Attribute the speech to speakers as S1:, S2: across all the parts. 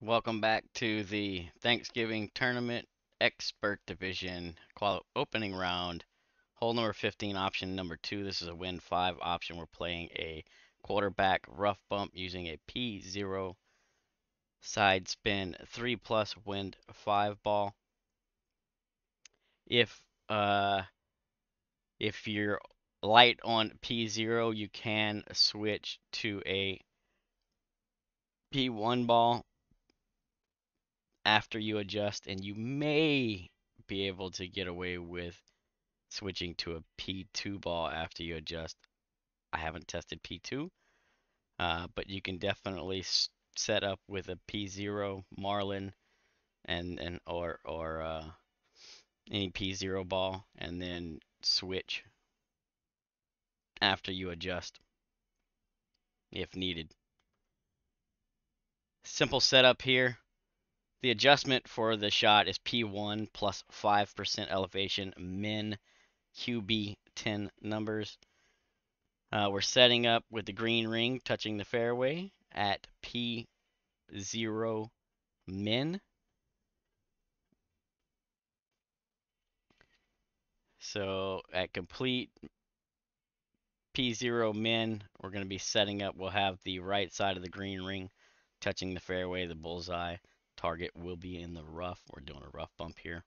S1: Welcome back to the Thanksgiving Tournament Expert Division opening round. Hole number 15, option number 2. This is a win 5 option. We're playing a quarterback rough bump using a P0 side spin 3 plus wind 5 ball. If uh if you're light on P0, you can switch to a P1 ball after you adjust, and you may be able to get away with switching to a P2 ball after you adjust. I haven't tested P2, but you can definitely set up with a P0 Marlin or any P0 ball, and then switch after you adjust if needed. Simple setup here. The adjustment for the shot is P1 plus 5% elevation, min QB 10 numbers. We're setting up with the green ring touching the fairway at P0 min. So at complete P0 min, we're going to be setting up. We'll have the right side of the green ring touching the fairway, the bullseye. Target will be in the rough. We're doing a rough bump here.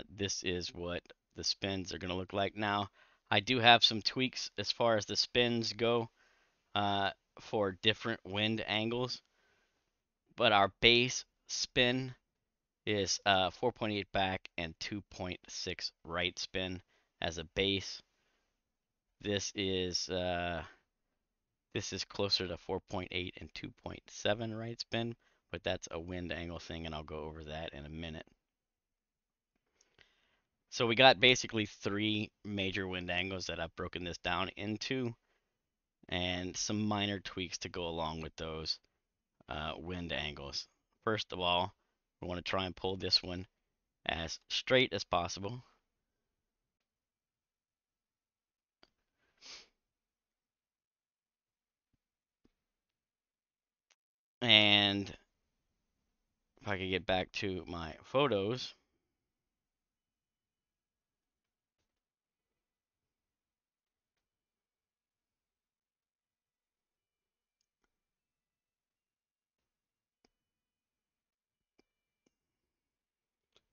S1: This is what the spins are going to look like. Now, I do have some tweaks as far as the spins go for different wind angles, but our base spin is 4.8 back and 2.6 right spin as a base. This is closer to 4.8 and 2.7 right spin, but that's a wind angle thing, and I'll go over that in a minute. So we got basically three major wind angles that I've broken this down into, and some minor tweaks to go along with those wind angles. First of all, we want to try and pull this one as straight as possible. And if I could get back to my photos.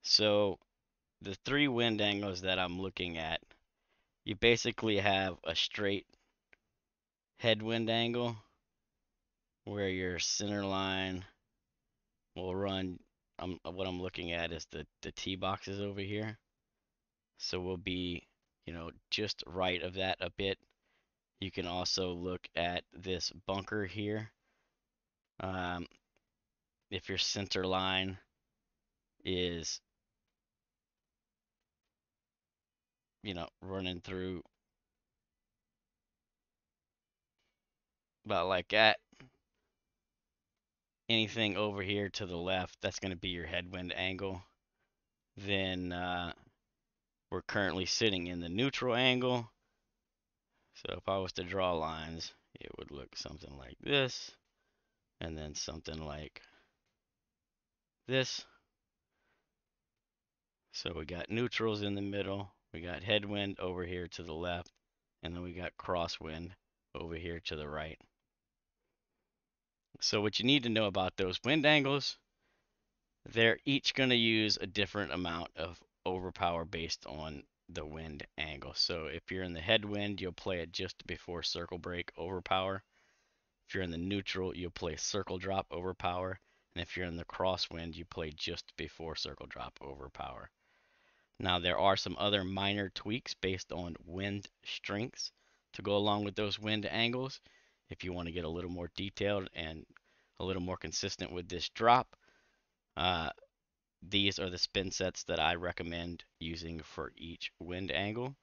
S1: So the three wind angles that I'm looking at, you basically have a straight headwind angle where your center line will run. What I'm looking at is the tee boxes over here. So we'll be, just right of that a bit. You can also look at this bunker here. Um, if your center line is, running through about like that, anything over here to the left, that's going to be your headwind angle. Then we're currently sitting in the neutral angle. So if I was to draw lines, it would look something like this, and then something like this. So we got neutrals in the middle, we got headwind over here to the left, and then we got crosswind over here to the right. So what you need to know about those wind angles, they're each going to use a different amount of overpower based on the wind angle. So if you're in the headwind, you'll play it just before circle break overpower. If you're in the neutral, you'll play circle drop overpower. And if you're in the crosswind, you play just before circle drop overpower. Now, there are some other minor tweaks based on wind strengths to go along with those wind angles. If you want to get a little more detailed and a little more consistent with this drop, these are the spin sets that I recommend using for each wind angle.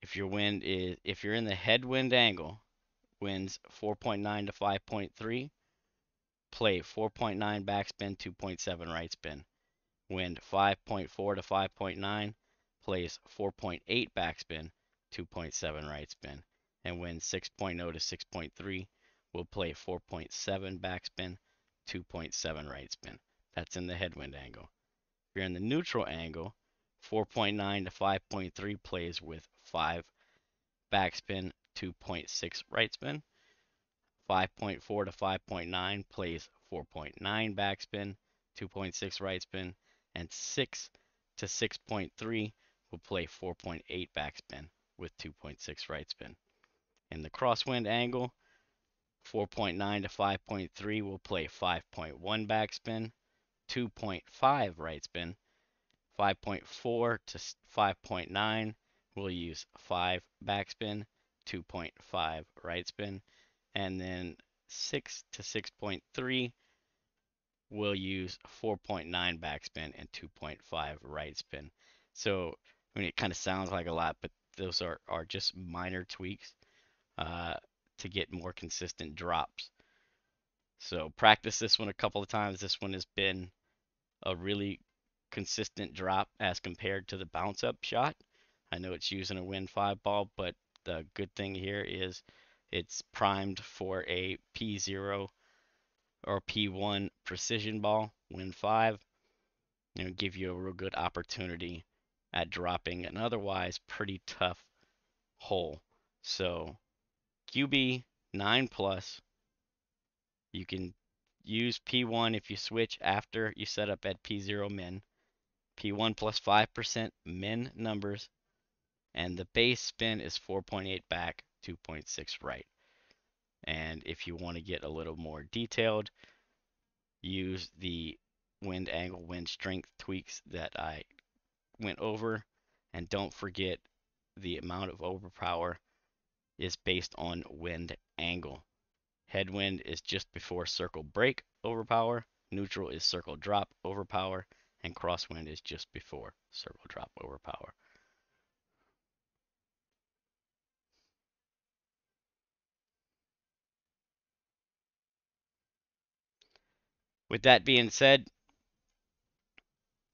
S1: If you're in the headwind angle, winds 4.9 to 5.3, play 4.9 backspin, 2.7 right spin. Wind 5.4 to 5.9, plays 4.8 backspin, 2.7 right spin. And wind 6.0 to 6.3, will play 4.7 backspin, 2.7 right spin. That's in the headwind angle. If you're in the neutral angle, 4.9 to 5.3 plays with 5 backspin, 2.6 right spin. 5.4 to 5.9 plays 4.9 backspin, 2.6 right spin, and 6 to 6.3 will play 4.8 backspin with 2.6 right spin. In the crosswind angle, 4.9 to 5.3 will play 5.1 backspin, 2.5 right spin. 5.4 to 5.9 will use 5 backspin, 2.5 right spin, and then 6 to 6.3 will use 4.9 backspin and 2.5 right spin. So, I mean, it kind of sounds like a lot, but those are just minor tweaks uh, to get more consistent drops. So, practice this one a couple of times. This one has been a really consistent drop as compared to the bounce up shot. I know it's using a Win 5 ball, but the good thing here is it's primed for a P0 or P1 precision ball, Win 5, give you a real good opportunity at dropping an otherwise pretty tough hole. So QB 9 plus, you can use P1 if you switch after you set up at P0 min. P1 plus 5% min numbers, and the base spin is 4.8 back, 2.6 right. And if you want to get a little more detailed, use the wind angle, wind strength tweaks that I went over. And don't forget the amount of overpower is based on wind angle. Headwind is just before circle break overpower, neutral is circle drop overpower, and crosswind is just before circle drop overpower. With that being said,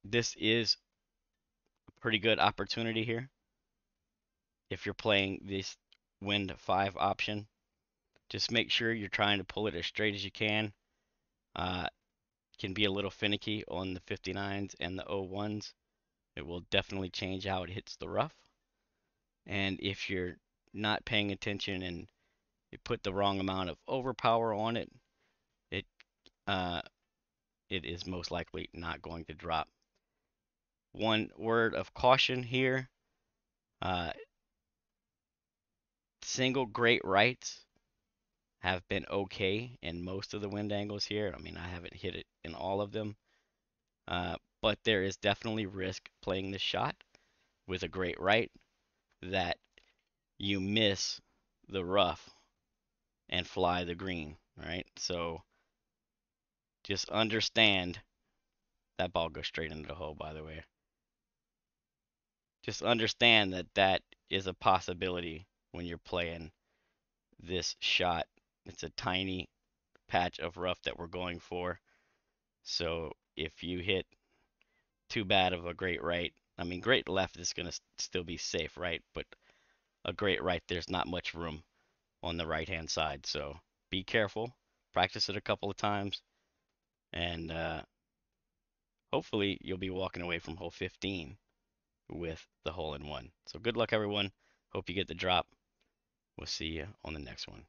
S1: this is a pretty good opportunity here. If you're playing this Wind 5 option, just make sure you're trying to pull it as straight as you can. Can be a little finicky on the 59s and the 01s. It will definitely change how it hits the rough. And if you're not paying attention and you put the wrong amount of overpower on it, it uh, it is most likely not going to drop. One word of caution here: uh, single great rights have been okay in most of the wind angles here. I mean, I haven't hit it in all of them, but there is definitely risk playing this shot with a great right that you miss the rough and fly the green, right? So just understand that ball goes straight into the hole, by the way. Just understand that that is a possibility when you're playing this shot. It's a tiny patch of rough that we're going for. So if you hit too bad of a great right, I mean, great left is going to still be safe, right? But a great right, there's not much room on the right hand side. So be careful. Practice it a couple of times. And hopefully you'll be walking away from hole 15 with the hole in one. So good luck, everyone. Hope you get the drop. We'll see you on the next one.